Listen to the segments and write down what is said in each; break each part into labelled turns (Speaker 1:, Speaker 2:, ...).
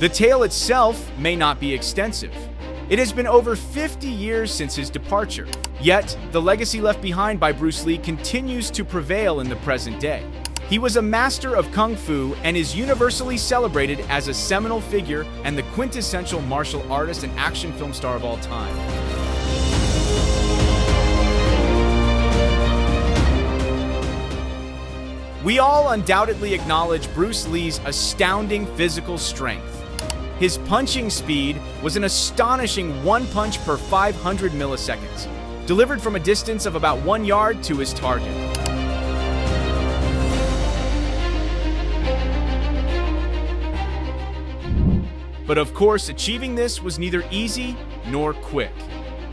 Speaker 1: The tale itself may not be extensive. It has been over 50 years since his departure, yet the legacy left behind by Bruce Lee continues to prevail in the present day. He was a master of Kung Fu and is universally celebrated as a seminal figure and the quintessential martial artist and action film star of all time. We all undoubtedly acknowledge Bruce Lee's astounding physical strength. His punching speed was an astonishing 1 punch per 500 milliseconds, delivered from a distance of about 1 yard to his target. But of course, achieving this was neither easy nor quick.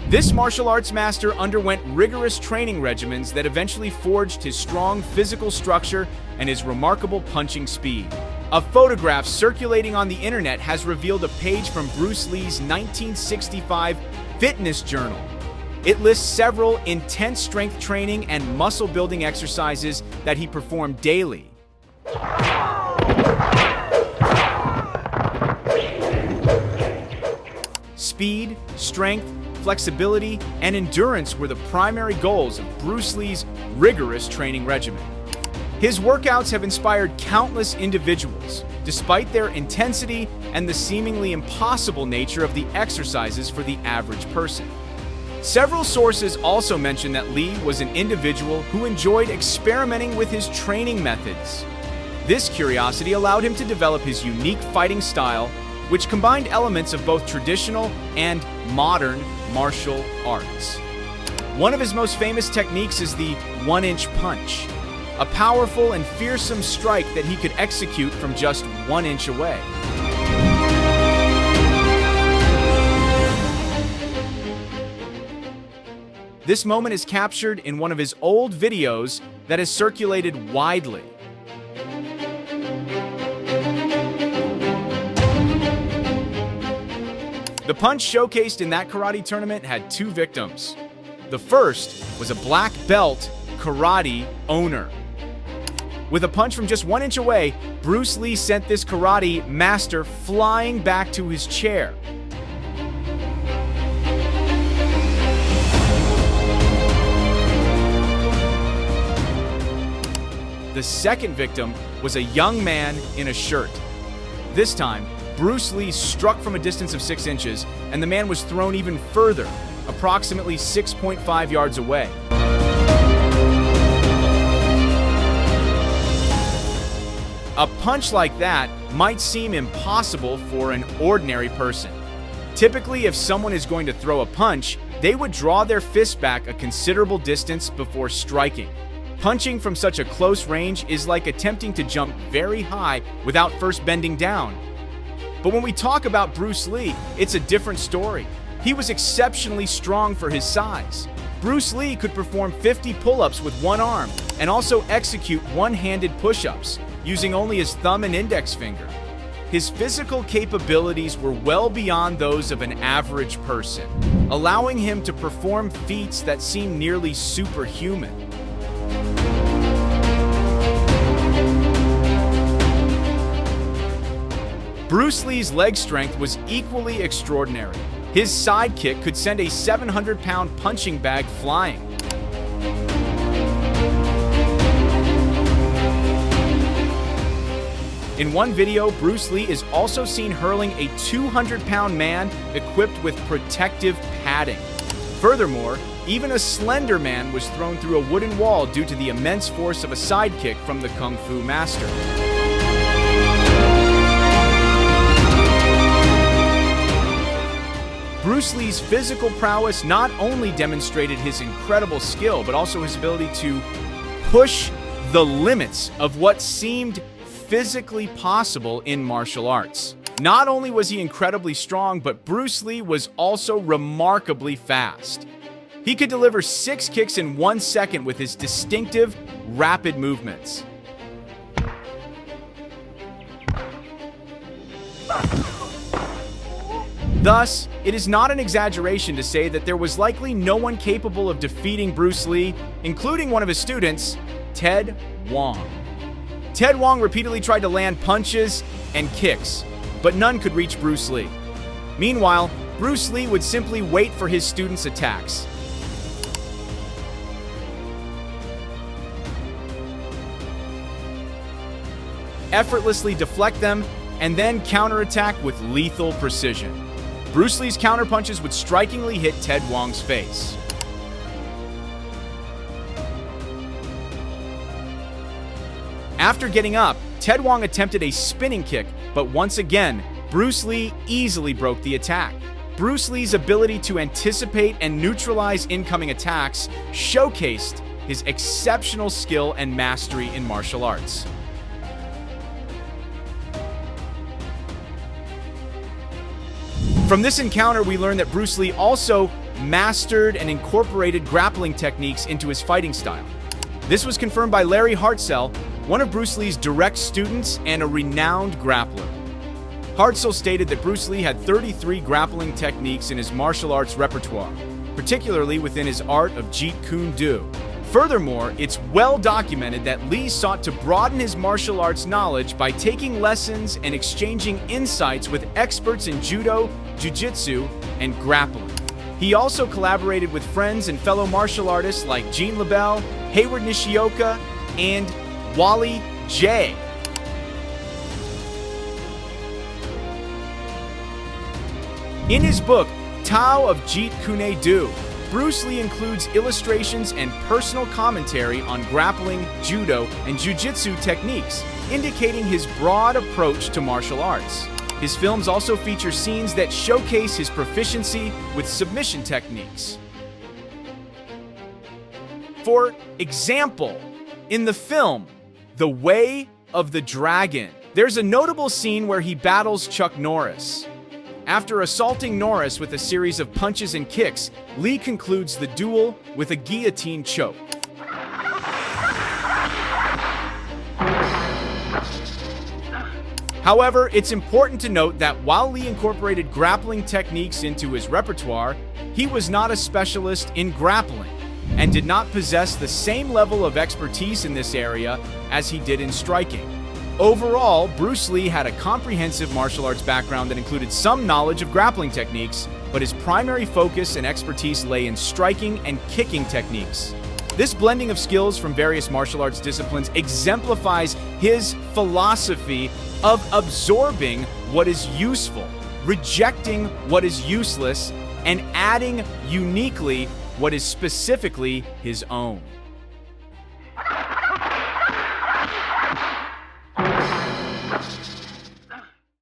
Speaker 1: This martial arts master underwent rigorous training regimens that eventually forged his strong physical structure and his remarkable punching speed. A photograph circulating on the internet has revealed a page from Bruce Lee's 1965 fitness journal. It lists several intense strength training and muscle building exercises that he performed daily. Speed, strength, flexibility, and endurance were the primary goals of Bruce Lee's rigorous training regimen. His workouts have inspired countless individuals, despite their intensity and the seemingly impossible nature of the exercises for the average person. Several sources also mention that Lee was an individual who enjoyed experimenting with his training methods. This curiosity allowed him to develop his unique fighting style, which combined elements of both traditional and modern martial arts. One of his most famous techniques is the 1-inch punch, a powerful and fearsome strike that he could execute from just 1 inch away. This moment is captured in one of his old videos that has circulated widely. The punch showcased in that karate tournament had 2 victims. The first was a black belt karate owner. With a punch from just 1 inch away, Bruce Lee sent this karate master flying back to his chair. The second victim was a young man in a shirt. This time, Bruce Lee struck from a distance of 6 inches, and the man was thrown even further, approximately 6.5 yards away. A punch like that might seem impossible for an ordinary person. Typically, if someone is going to throw a punch, they would draw their fist back a considerable distance before striking. Punching from such a close range is like attempting to jump very high without first bending down. But when we talk about Bruce Lee, it's a different story. He was exceptionally strong for his size. Bruce Lee could perform 50 pull-ups with one arm and also execute one-handed push-ups, using only his thumb and index finger. His physical capabilities were well beyond those of an average person, allowing him to perform feats that seem nearly superhuman. Bruce Lee's leg strength was equally extraordinary. His sidekick could send a 700-pound punching bag flying. In one video, Bruce Lee is also seen hurling a 200-pound man equipped with protective padding. Furthermore, even a slender man was thrown through a wooden wall due to the immense force of a sidekick from the Kung Fu master. Bruce Lee's physical prowess not only demonstrated his incredible skill, but also his ability to push the limits of what seemed physically possible in martial arts. Not only was he incredibly strong, but Bruce Lee was also remarkably fast. He could deliver 6 kicks in 1 second with his distinctive, rapid movements. Thus, it is not an exaggeration to say that there was likely no one capable of defeating Bruce Lee, including one of his students, Ted Wong. Ted Wong repeatedly tried to land punches and kicks, but none could reach Bruce Lee. Meanwhile, Bruce Lee would simply wait for his students' attacks. Effortlessly deflect them, and then counterattack with lethal precision. Bruce Lee's counterpunches would strikingly hit Ted Wong's face. After getting up, Ted Wong attempted a spinning kick, but once again, Bruce Lee easily broke the attack. Bruce Lee's ability to anticipate and neutralize incoming attacks showcased his exceptional skill and mastery in martial arts. From this encounter, we learn that Bruce Lee also mastered and incorporated grappling techniques into his fighting style. This was confirmed by Larry Hartzell, one of Bruce Lee's direct students and a renowned grappler. Hartzell stated that Bruce Lee had 33 grappling techniques in his martial arts repertoire, particularly within his art of Jeet Kune Do. Furthermore, it's well documented that Lee sought to broaden his martial arts knowledge by taking lessons and exchanging insights with experts in judo, jiu-jitsu, and grappling. He also collaborated with friends and fellow martial artists like Gene LeBell, Hayward Nishioka, and Wally J. In his book, Tao of Jeet Kune Do, Bruce Lee includes illustrations and personal commentary on grappling, judo, and jiu-jitsu techniques, indicating his broad approach to martial arts. His films also feature scenes that showcase his proficiency with submission techniques. For example, in the film, The Way of the Dragon, there's a notable scene where he battles Chuck Norris. After assaulting Norris with a series of punches and kicks, Lee concludes the duel with a guillotine choke. However, it's important to note that while Lee incorporated grappling techniques into his repertoire, he was not a specialist in grappling and did not possess the same level of expertise in this area as he did in striking. Overall, Bruce Lee had a comprehensive martial arts background that included some knowledge of grappling techniques, but his primary focus and expertise lay in striking and kicking techniques. This blending of skills from various martial arts disciplines exemplifies his philosophy of absorbing what is useful, rejecting what is useless, and adding uniquely what is specifically his own.